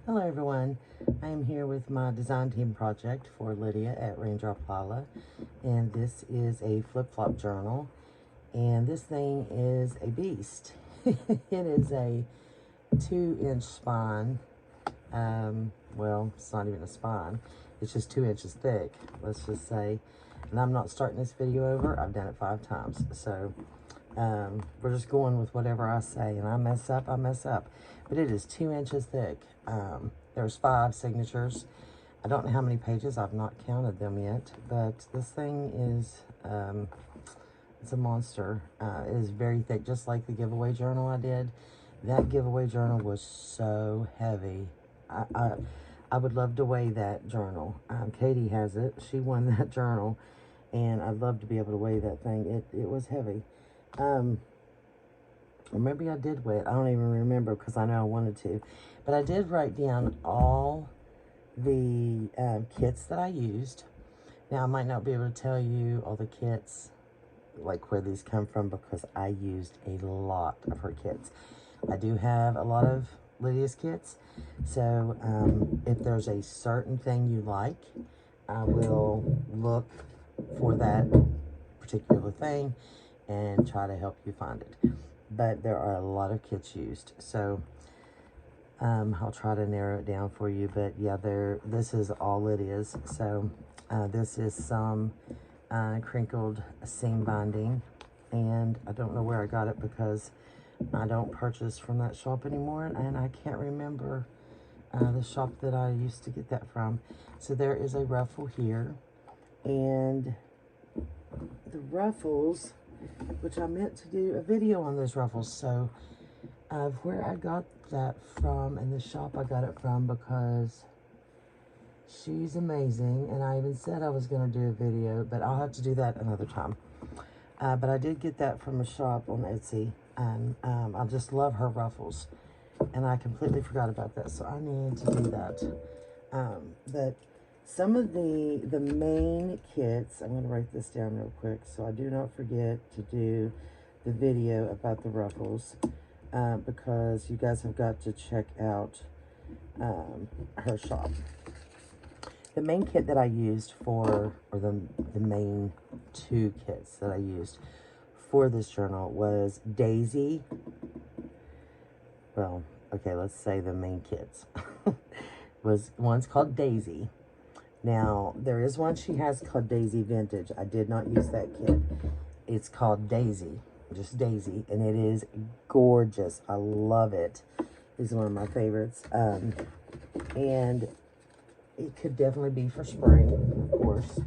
Hello everyone, I am here with my design team project for Lydia at Raindroplila, and this is a flip-flop journal, and this thing is a beast. It is a 2-inch spine. Well, it's not even a spine, it's just 2 inches thick, let's just say. And I'm not starting this video over, I've done it 5 times, so we're just going with whatever I say, and I mess up, but it is 2 inches thick. There's 5 signatures. I don't know how many pages, I've not counted them yet, but this thing is, it's a monster. It is very thick, just like the giveaway journal I did. That giveaway journal was so heavy. I would love to weigh that journal. Katie has it, she won that journal, and I'd love to be able to weigh that thing. It was heavy. Or maybe I did weigh it. I don't even remember because I know I wanted to. But I did write down all the kits that I used. Now, I might not be able to tell you all the kits, like where these come from, because I used a lot of her kits. I do have a lot of Lydia's kits. So if there's a certain thing you like, I will look for that particular thing and try to help you find it. But there are a lot of kits used, so I'll try to narrow it down for you. But yeah, this is all Lydia's. So this is some crinkled seam binding, and I don't know where I got it because I don't purchase from that shop anymore, and I can't remember the shop that I used to get that from. So there is a ruffle here, and the ruffles, which I meant to do a video on those ruffles. So where I got that from and the shop I got it from, because she's amazing, and I even said I was going to do a video, but I'll have to do that another time. But I did get that from a shop on Etsy, and I just love her ruffles, and I completely forgot about that, so I need to do that. But some of the main kits, I'm going to write this down real quick so I do not forget to do the video about the ruffles, because you guys have got to check out her shop. The main kit that I used for, or the main 2 kits that I used for this journal was Daisy. Well, okay, let's say the main kits. One's called Daisy. Now, there is one she has called Daisy Vintage. I did not use that kit. It's called Daisy, just Daisy, and it is gorgeous. I love it. It's one of my favorites. And it could definitely be for spring, of course.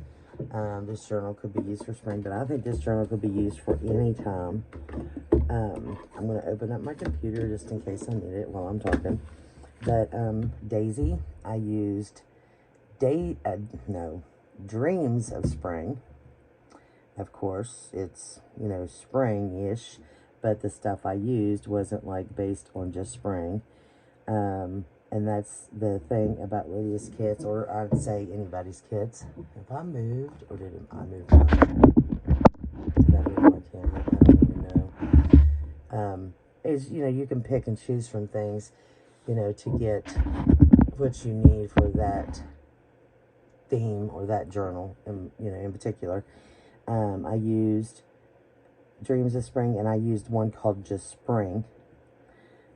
This journal could be used for spring, but I think this journal could be used for any time. I'm going to open up my computer just in case I need it while I'm talking. But Daisy, I used Dreams of Spring. Of course, it's, you know, spring-ish, but the stuff I used wasn't like based on just spring. And that's the thing about Lydia's kits, or I'd say anybody's kits. If I moved, or did I move my, did I move my camera? I don't even know. Is, you know, you can pick and choose from things, you know, to get what you need for that theme or that journal, in particular. I used Dreams of Spring, and I used one called just Spring.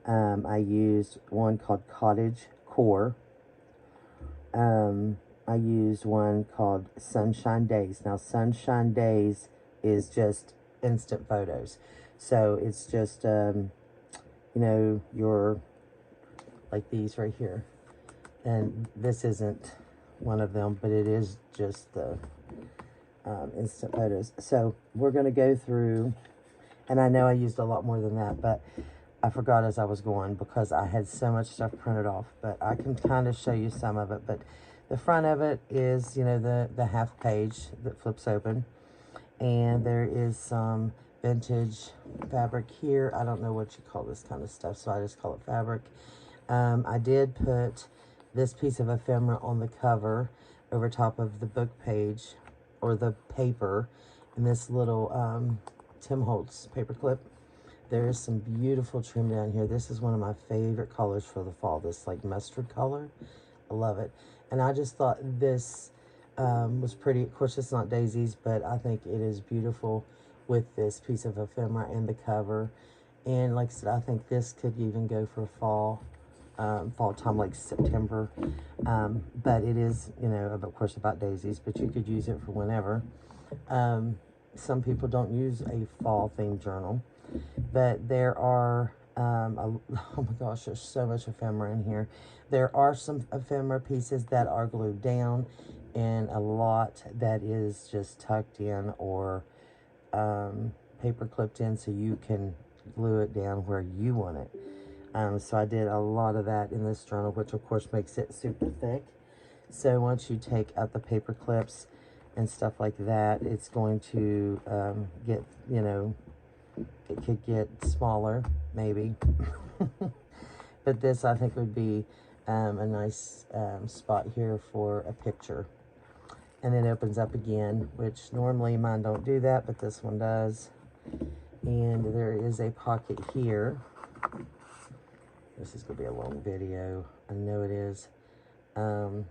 I used one called Cottage Core. I used one called Sunshine Days. Now, Sunshine Days is just instant photos. So it's just, you know, your, like these right here. And this isn't one of them, but it is just the instant photos. So we're going to go through, and I know I used a lot more than that, but I forgot as I was going because I had so much stuff printed off. But I can kind of show you some of it. But the front of it is, you know, the half page that flips open, and there is some vintage fabric here. I don't know what you call this kind of stuff, so I just call it fabric. I did put this piece of ephemera on the cover over top of the book page, or the paper, and this little Tim Holtz paper clip. There is some beautiful trim down here. This is one of my favorite colors for the fall, this like mustard color. I love it. And I just thought this was pretty. Of course, it's not daisies, but I think it is beautiful with this piece of ephemera and the cover. And like I said, I think this could even go for fall, fall time, like September. But it is, you know, of course, about daisies, but you could use it for whenever. Some people don't use a fall themed journal, but there are, oh my gosh, there's so much ephemera in here. There are some ephemera pieces that are glued down, and a lot that is just tucked in or paper clipped in so you can glue it down where you want it. So I did a lot of that in this journal, which of course makes it super thick. So once you take out the paper clips and stuff like that, it's going to get, you know, it could get smaller, maybe. But this, I think, would be a nice spot here for a picture. And then it opens up again, which normally mine don't do that, but this one does. And there is a pocket here. This is going to be a long video. I know it is. And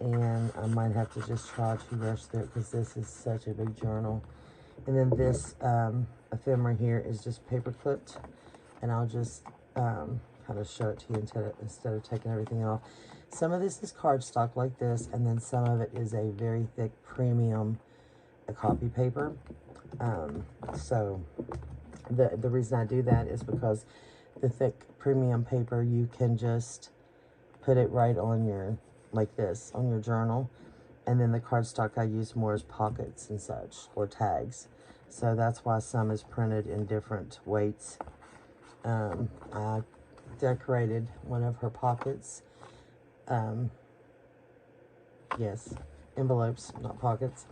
I might have to just try to rush through it because this is such a big journal. And then this ephemera here is just paper clipped. And I'll just kind of show it to you instead of taking everything off. Some of this is cardstock like this, and then some of it is a very thick premium copy paper. So the reason I do that is because the thick premium paper, you can just put it right on your, like this, on your journal. And then the cardstock I use more as pockets and such, or tags. So that's why some is printed in different weights. I decorated one of her pockets. Yes, envelopes, not pockets.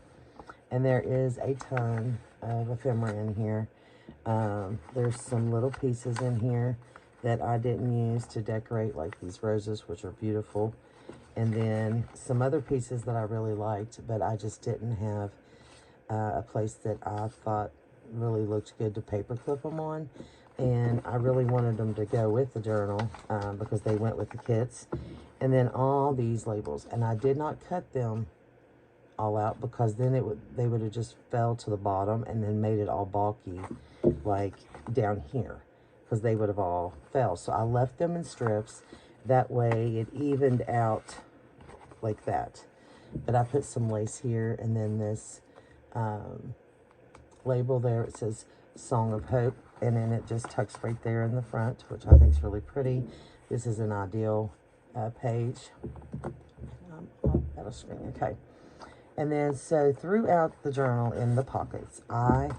And there is a ton of ephemera in here. There's some little pieces in here that I didn't use to decorate, like these roses, which are beautiful. And then some other pieces that I really liked, but I just didn't have a place that I thought really looked good to paper clip them on. And I really wanted them to go with the journal because they went with the kits. And then all these labels, and I did not cut them all out because then they would have just fell to the bottom and then made it all bulky, like down here, because they would have all fell. So I left them in strips. That way it evened out like that. But I put some lace here, and then this label there, it says Song of Hope, and then it just tucks right there in the front, which I think is really pretty. This is an ideal page. That'll screen, okay. And then, so throughout the journal in the pockets, I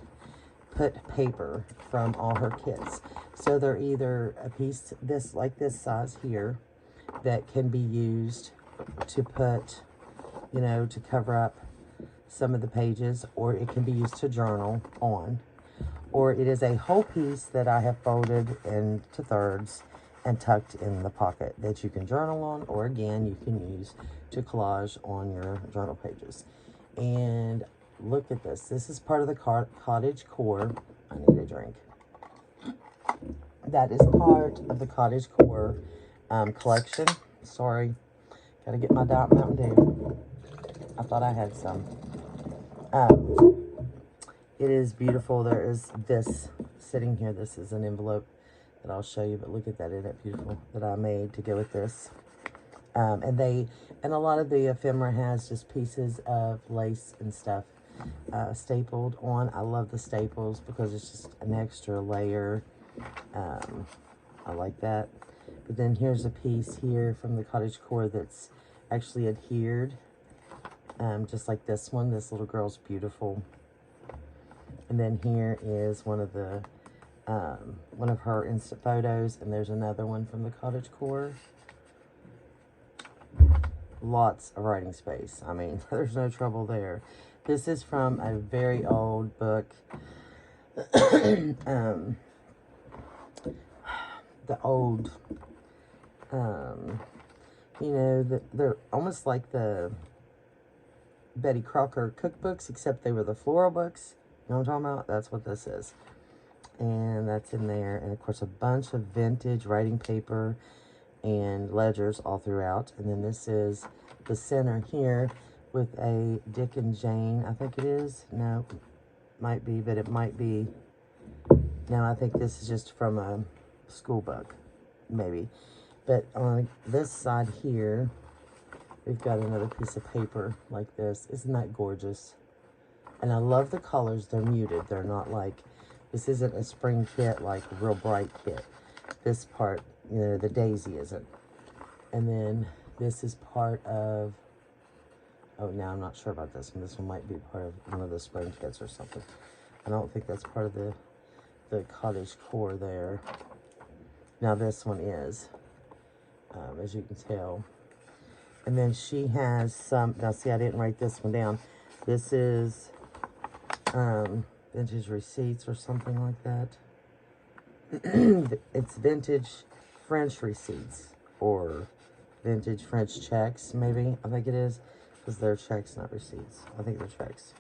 put paper from all her kits. So they're either a piece like this size here that can be used to put, you know, to cover up some of the pages, or it can be used to journal on, or it is a whole piece that I have folded into thirds and tucked in the pocket that you can journal on, or again, you can use to collage on your journal pages. And look at this. This is part of the Cottage Core. I need a drink. That is part of the Cottage Core collection. Sorry. Got to get my Diet Mountain Dew. I thought I had some. It is beautiful. There is this sitting here. This is an envelope that I'll show you, but look at that. Isn't it beautiful that I made to go with this? And a lot of the ephemera has just pieces of lace and stuff stapled on. I love the staples because it's just an extra layer. I like that. But then here's a piece here from the Cottage Core that's actually adhered, just like this one. This little girl's beautiful. And then here is one of the one of her instant photos, and there's another one from the Cottage Core. Lots of writing space. I mean, there's no trouble there. This is from a very old book. The old, you know, they're almost like the Betty Crocker cookbooks, except they were the floral books. You know what I'm talking about? That's what this is. and that's in there. And of course, a bunch of vintage writing paper and ledgers all throughout. And then this is the center here with a Dick and Jane, I think it is. No, might be, but it might be. No, I think this is just from a school book, maybe. But on this side here, we've got another piece of paper like this. Isn't that gorgeous? And I love the colors. They're muted. They're not like, this isn't a spring kit, like a real bright kit. This part, you know, the daisy isn't. And then this is part of, oh, now I'm not sure about this one. This one might be part of one of the spring kits or something. I don't think that's part of the cottage core there. Now this one is, as you can tell. And then she has some, now see, I didn't write this one down. This is vintage receipts or something like that. It's vintage French receipts or vintage French checks, maybe. I think it is, because they're checks, not receipts. I think they're checks.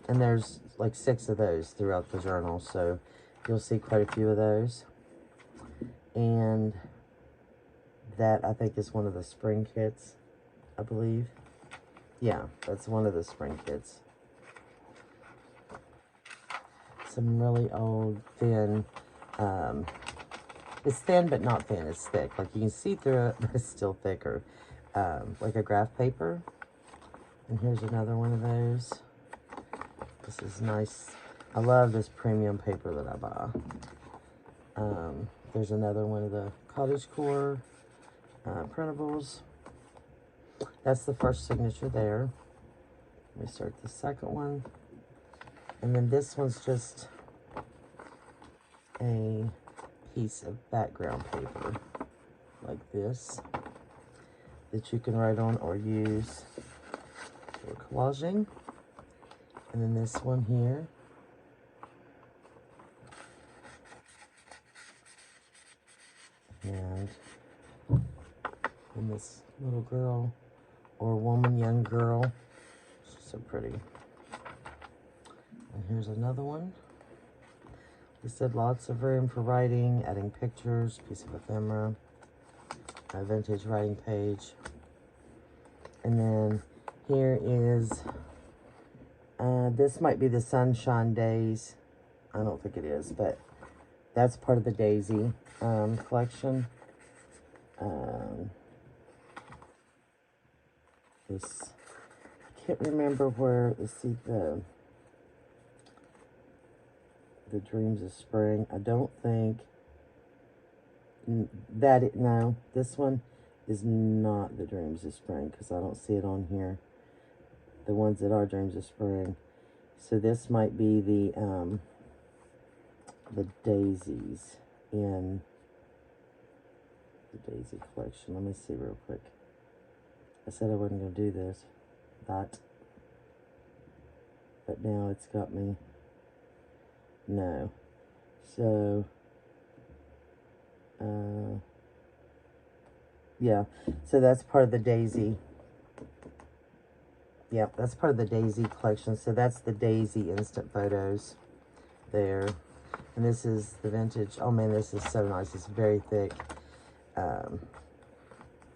And there's like 6 of those throughout the journal, so you'll see quite a few of those. And that, I think, is one of the spring kits, I believe. Yeah, that's one of the spring kits. Some really old, thin, it's thin but not thin, it's thick. Like you can see through it, but it's still thicker. Like a graph paper. And here's another one of those. This is nice. I love this premium paper that I buy. There's another one of the cottage core printables. That's the first signature there. Let me start the second one. And then this one's just a piece of background paper like this that you can write on or use for collaging. And then this one here. And this little girl or woman, young girl. She's so pretty. And here's another one. He said lots of room for writing, adding pictures, piece of ephemera, a vintage writing page. And then here is, this might be the Sunshine Days. I don't think it is, but that's part of the Daisy collection. This, I can't remember where, let's see, the Dreams of Spring. I don't think that it, no, this one is not the Dreams of Spring because I don't see it on here. The ones that are Dreams of Spring. So this might be the daisies in the Daisy collection. Let me see real quick. I said I wasn't going to do this, but now it's got me. No. So, yeah. So that's part of the Daisy. Yep, that's part of the Daisy collection. So that's the Daisy instant photos there. And this is the vintage. Oh man, this is so nice. It's very thick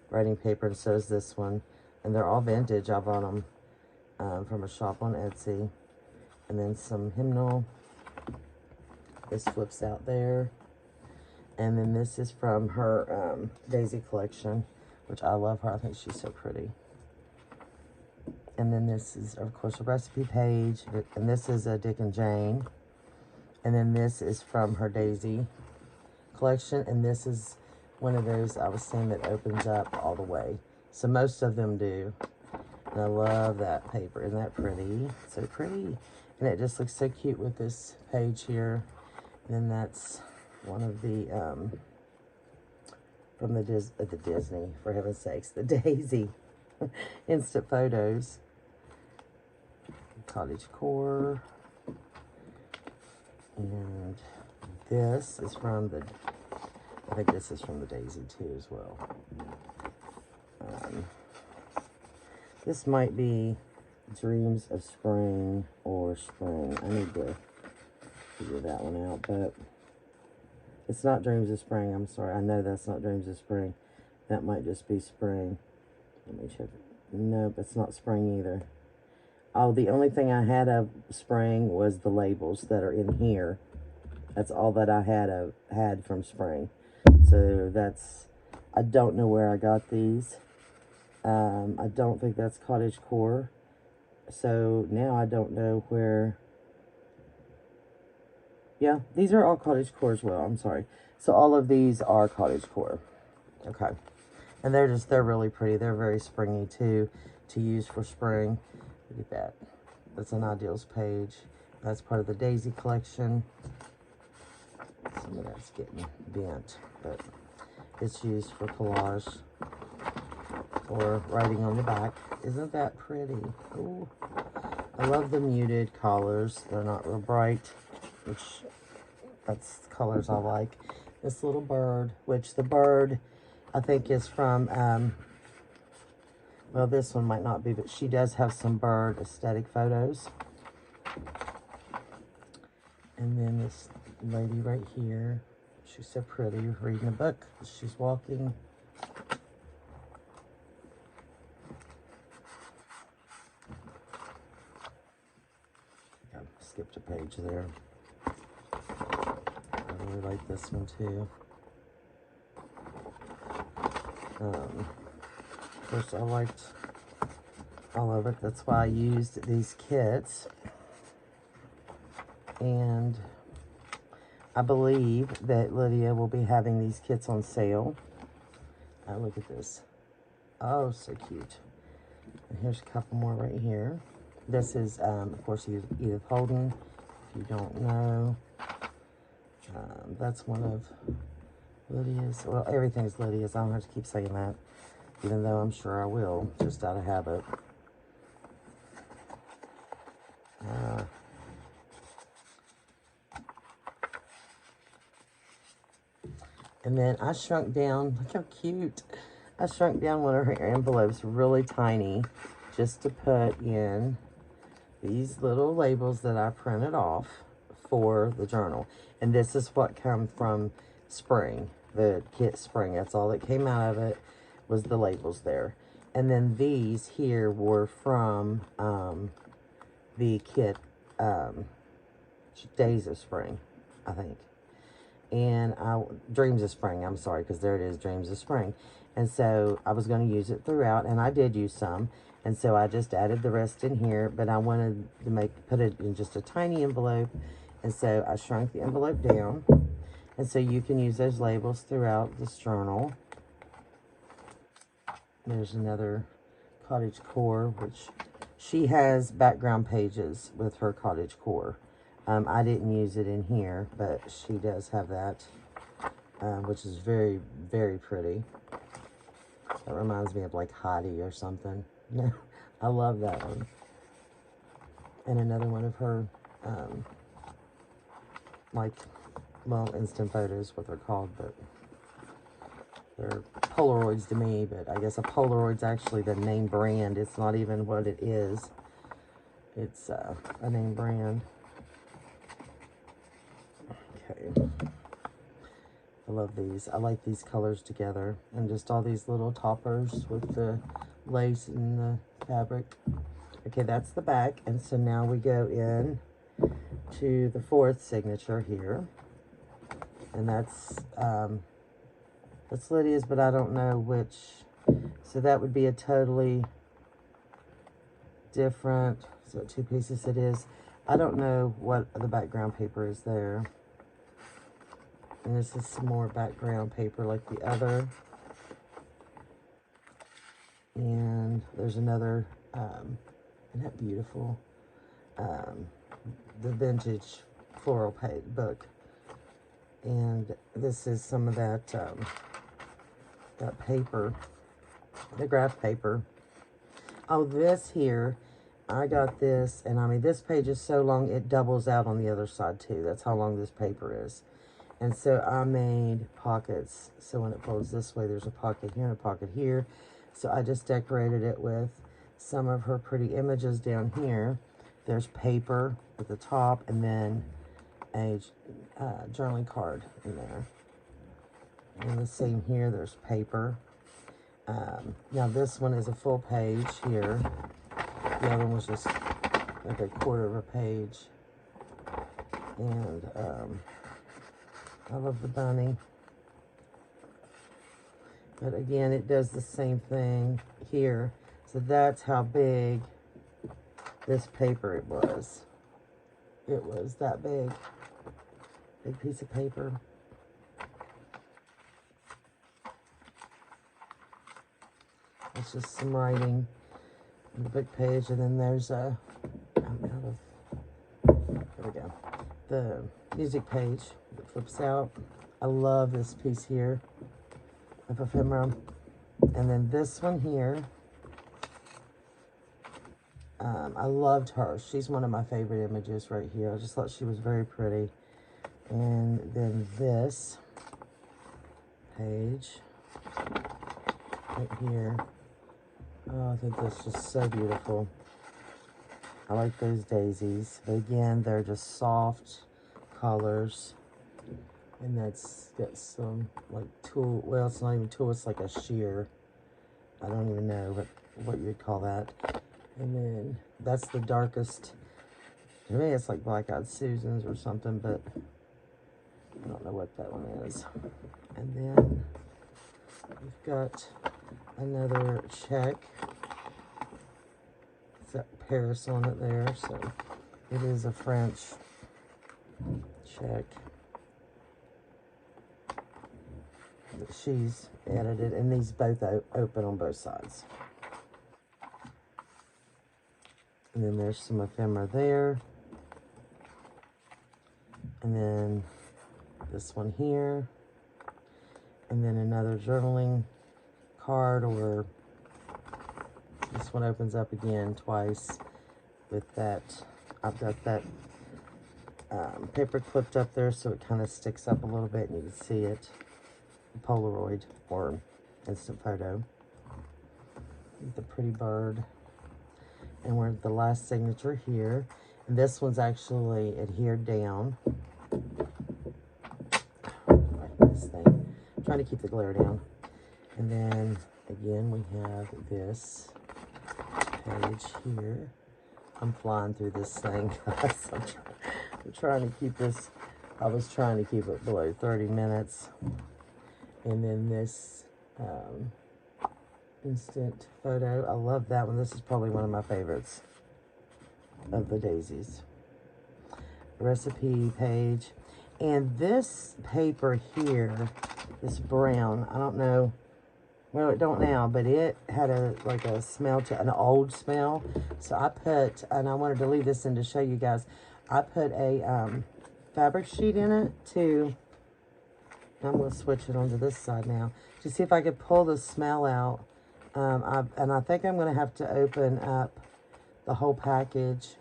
writing paper, and so is this one. And they're all vintage. I bought them from a shop on Etsy. And then some hymnal. This flips out there. And then this is from her Daisy collection, which I love her. I think she's so pretty. And then this is, of course, a recipe page. And this is a Dick and Jane. And then this is from her Daisy collection. And this is one of those I was saying that opens up all the way. So most of them do. And I love that paper. Isn't that pretty? So pretty. And it just looks so cute with this page here. And then that's one of the, from the Disney, for heaven's sakes, the Daisy instant photos. Cottage core. And this is from the, I think this is from the Daisy too as well. This might be Dreams of Spring or Spring. I need to figure figure that one out, but it's not Dreams of Spring. I'm sorry. I know that's not Dreams of Spring. That might just be spring. Let me check. Nope, it's not spring either. Oh, the only thing I had of spring was the labels that are in here. That's all that I had from spring. So that's, I don't know where I got these. I don't think that's Cottage Core. So now I don't know where. Yeah, these are all Cottage Core as well. I'm sorry. So all of these are Cottage Core. Okay. And they're really pretty. They're very springy too, to use for spring. Look at that. That's an Ideals page. That's part of the Daisy collection. Some of that's getting bent, but it's used for collage or writing on the back. Isn't that pretty? Ooh. I love the muted colors. They're not real bright, which that's colors I like. This little bird, which the bird I think is from, well, this one might not be, but she does have some bird aesthetic photos. And then this lady right here, she's so pretty, reading a book. She's walking. I skipped a page there. I really like this one too. Of course, I liked all of it. That's why I used these kits. And I believe that Lidia will be having these kits on sale. Oh, look at this. Oh, so cute. And here's a couple more right here. This is, of course, Edith Holden. If you don't know, that's one of Lydia's. Well, everything's Lydia's. I don't have to keep saying that, even though I'm sure I will, just out of habit. And then I shrunk down, look how cute. I shrunk down one of her envelopes really tiny just to put in these little labels that I printed off for the journal. And this is what come from spring, the kit spring. That's all that came out of it was the labels there. And then these here were from the kit Days of Spring, I think. And Dreams of Spring, I'm sorry, because there it is, Dreams of Spring. And so I was going to use it throughout, and I did use some. And so I just added the rest in here, but I wanted to put it in just a tiny envelope. And so I shrunk the envelope down. And so you can use those labels throughout this journal. There's another Cottage Core, which she has background pages with her Cottage Core. I didn't use it in here, but she does have that, which is very, very pretty. That reminds me of like Heidi or something. No, I love that one. And another one of her, like, well, instant photos, what they're called, but they're Polaroids to me, but I guess a Polaroid's actually the name brand. It's not even what it is. It's a name brand. Okay. I love these. I like these colors together. And just all these little toppers with the lace and the fabric. Okay, that's the back. And so now we go in to the fourth signature here. And that's Lydia's, but I don't know which. So that would be a totally different, so 2 pieces it is. I don't know what the background paper is there. And this is some more background paper like the other. And there's another, isn't that beautiful? The vintage floral book. And this is some of that, that paper, the graph paper. Oh, this here, I got this, and I mean, this page is so long, it doubles out on the other side too. That's how long this paper is. And so I made pockets. So when it folds this way, there's a pocket here and a pocket here. So I just decorated it with some of her pretty images down here. There's paper at the top, and then a journaling card in there. And the same here, there's paper. Now this one is a full page here. The other one was just like a quarter of a page. And I love the bunny. But again, it does the same thing here. So that's how big this paper it was. It was that big. Big piece of paper. It's just some writing on the big page, and then there's a, there we go, the music page that flips out. I love this piece here of ephemera. And then this one here, I loved her. She's one of my favorite images right here. I just thought she was very pretty. And then this page right here. Oh, I think that's just so beautiful. I like those daisies. But again, they're just soft colors. And that's got some like tulle. Well, it's not even tulle. It's like a sheer. I don't even know what you'd call that. And then that's the darkest. To me, it's like Black Eyed Susans or something, but I don't know what that one is. And then we've got another check. It's got Paris on it there, so it is a French check that she's edited, and these both open on both sides. And then there's some ephemera there. And then this one here. And then another journaling card, or this one opens up again twice with that. I've got that paper clipped up there so it kind of sticks up a little bit and you can see it. Polaroid or instant photo. The pretty bird. And we're at the last signature here. And this one's actually adhered down. Like this thing. I'm trying to keep the glare down. And then again we have this page here. I'm flying through this thing, guys. I'm trying to keep this. I was trying to keep it below 30 minutes. And then this instant photo. I love that one. This is probably one of my favorites of the daisies. Recipe page. And this paper here, this brown, I don't know, well, it don't now, but it had like a smell to an old smell. So I put, and I wanted to leave this in to show you guys, I put a fabric sheet in it to, I'm going to switch it onto this side now, to see if I could pull the smell out. And I think I'm going to have to open up the whole package.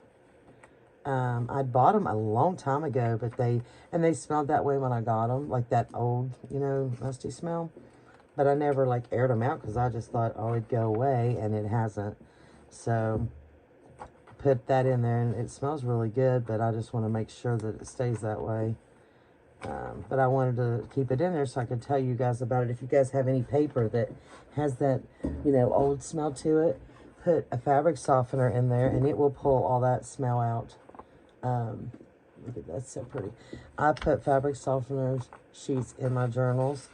I bought them a long time ago, but they smelled that way when I got them, like that old, you know, musty smell. But I never like aired them out because I just thought, oh, it'd go away, and it hasn't. So put that in there, and it smells really good, but I just want to make sure that it stays that way. But I wanted to keep it in there so I could tell you guys about it. If you guys have any paper that has that, you know, old smell to it, put a fabric softener in there and it will pull all that smell out. Look at that, so pretty. I put fabric softener sheets in my journals,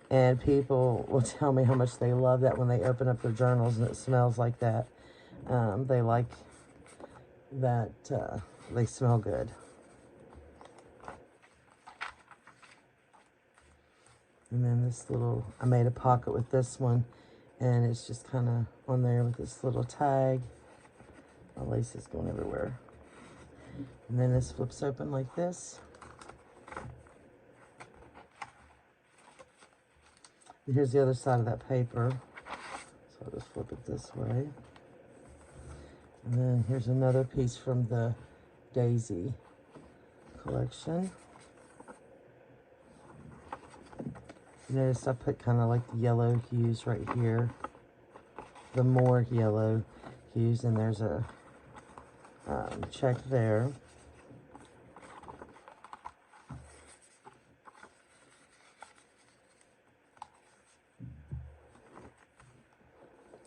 and people will tell me how much they love that when they open up their journals and it smells like that. They like that, they smell good. And then this little, I made a pocket with this one, and it's just kind of on there with this little tag. My lace is going everywhere. And then this flips open like this. And here's the other side of that paper. So I'll just flip it this way. And then here's another piece from the Daisy collection. Notice I put kind of like the yellow hues right here. The more yellow hues, and there's a check there.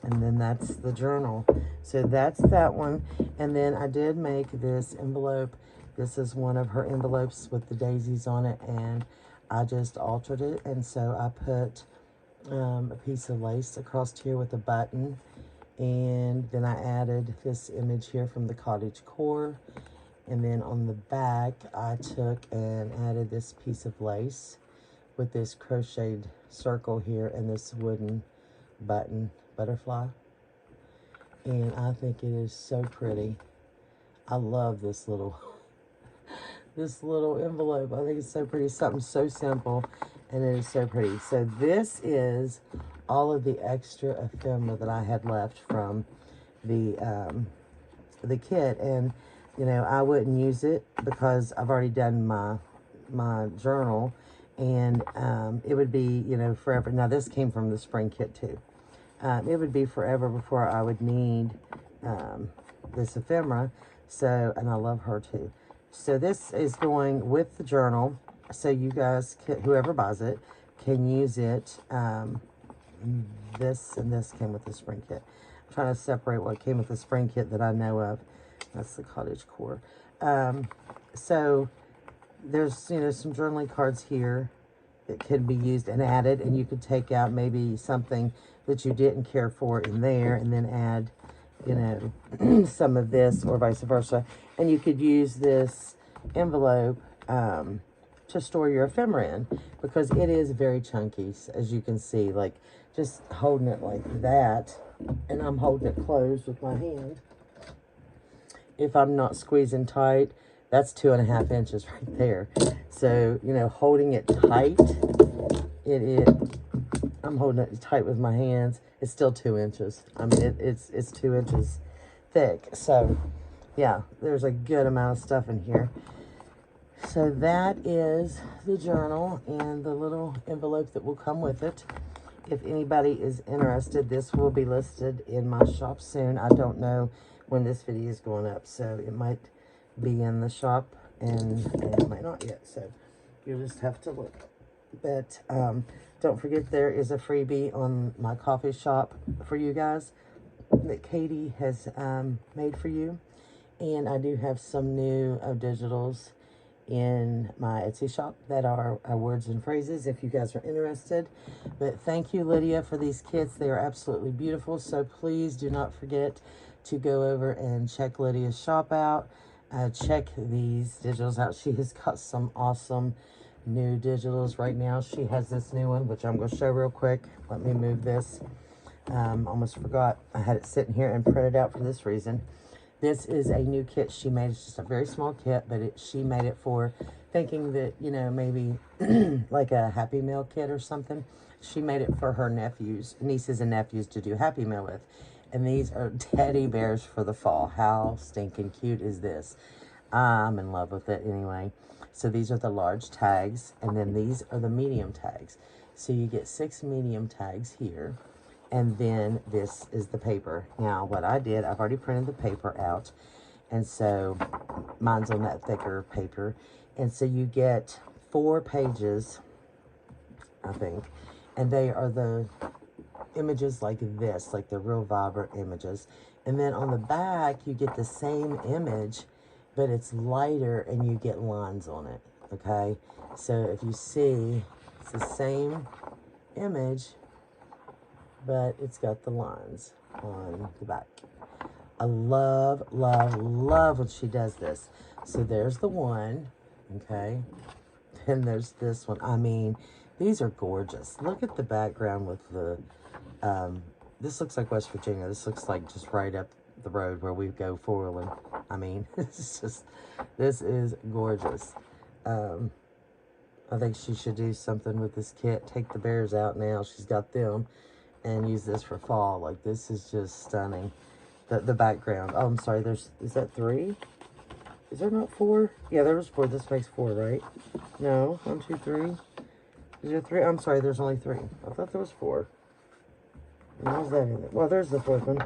And then that's the journal. So that's that one. And then I did make this envelope. This is one of her envelopes with the daisies on it, and I just altered it. And so I put a piece of lace across here with a button. And then I added this image here from the cottage core. And then on the back, I took and added this piece of lace with this crocheted circle here and this wooden butterfly. And I think it is so pretty. I love this little envelope. I think it's so pretty. Something so simple, and it is so pretty. So this is all of the extra ephemera that I had left from the kit. And you know, I wouldn't use it because I've already done my journal, and it would be, you know, forever. Now this came from the spring kit too. It would be forever before I would need this ephemera. So, and I love her too. So this is going with the journal. So you guys, whoever buys it, can use it. This and this came with the spring kit. I'm trying to separate what came with the spring kit that I know of. That's the cottage core. So there's, you know, some journaling cards here that could be used and added, and you could take out maybe something that you didn't care for in there and then add, you know, some of this or vice versa. And you could use this envelope to store your ephemera in, because it is very chunky, as you can see. Like, just holding it like that, and I'm holding it closed with my hand. If I'm not squeezing tight, that's 2.5 inches right there. So, you know, holding it tight, I'm holding it tight with my hands. It's still 2 inches. I mean, it's 2 inches thick. So, yeah, there's a good amount of stuff in here. So that is the journal and the little envelope that will come with it. If anybody is interested, this will be listed in my shop soon. I don't know when this video is going up, so it might be in the shop and it might not yet. So you'll just have to look. But don't forget, there is a freebie on my coffee shop for you guys that Katie has made for you. And I do have some new digitals in my Etsy shop that are words and phrases if you guys are interested. But thank you, Lydia, for these kits. They are absolutely beautiful. So please do not forget to go over and check Lydia's shop out. Check these digitals out. She has got some awesome new digitals right now. She has this new one, which I'm going to show real quick. Let me move this. Almost forgot. I had it sitting here and printed out for this reason. This is a new kit she made. It's just a very small kit, but she made it for thinking that, you know, maybe like a Happy Meal kit or something. She made it for her nieces and nephews to do Happy Meal with. And these are teddy bears for the fall. How stinking cute is this? I'm in love with it anyway. So these are the large tags, and then these are the medium tags. So you get 6 medium tags here. And then this is the paper. Now, what I did, I've already printed the paper out. And so mine's on that thicker paper. And so you get 4 pages, I think. And they are the images like this, like the real vibrant images. And then on the back, you get the same image, but it's lighter and you get lines on it, okay? So if you see, it's the same image, but it's got the lines on the back. I love, love, love when she does this. So there's the one, okay? Then there's this one. I mean, these are gorgeous. Look at the background with the, this looks like West Virginia. This looks like just right up the road where we go forward. I mean, it's just, this is gorgeous. I think she should do something with this kit. Take the bears out now. She's got them. And use this for fall. Like, this is just stunning. The background. Oh, I'm sorry. Is that 3? Is there not 4? Yeah, there was 4. This makes 4, right? No. 1, 2, 3. Is there 3? I'm sorry. There's only 3. I thought there was 4. Why is that in it? Well, there's the 4th one.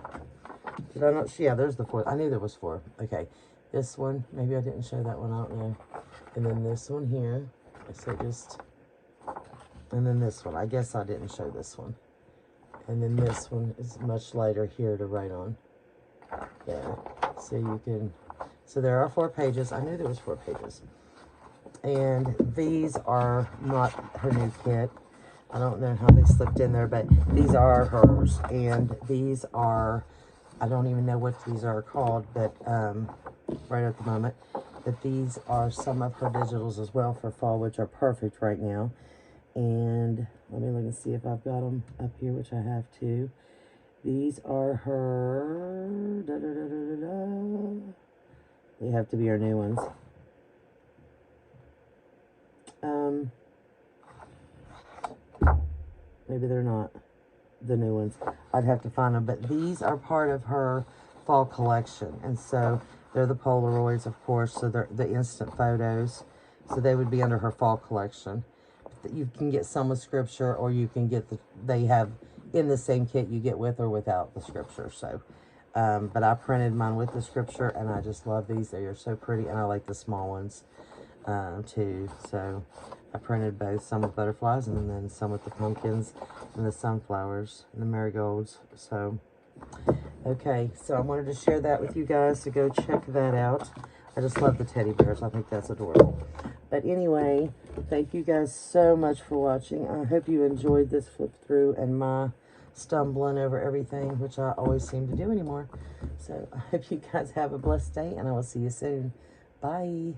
Did I not? Yeah, there's the 4th. I knew there was 4. Okay. This one. Maybe I didn't show that one. I don't know. And then this one here. So just. And then this one. I guess I didn't show this one. And then this one is much lighter here to write on. Yeah, so you can, so there are 4 pages. I knew there was 4 pages. And these are not her new kit. I don't know how they slipped in there, but these are hers. And these are, I don't even know what these are called, but right at the moment. But these are some of her digitals as well for fall, which are perfect right now. And let me look and see if I've got them up here, which I have too. These are her, they have to be our new ones. Maybe they're not the new ones. I'd have to find them, but these are part of her fall collection. And so they're the Polaroids, of course, so they're the instant photos. So they would be under her fall collection. You can get some with scripture, or you can get they have in the same kit you get with or without the scripture. So, but I printed mine with the scripture, and I just love these. They are so pretty, and I like the small ones too. So I printed both, some with butterflies and then some with the pumpkins and the sunflowers and the marigolds. So, okay, so I wanted to share that with you guys, so go check that out. I just love the teddy bears. I think that's adorable. But anyway, thank you guys so much for watching. I hope you enjoyed this flip through and my stumbling over everything, which I always seem to do anymore. So I hope you guys have a blessed day, and I will see you soon. Bye.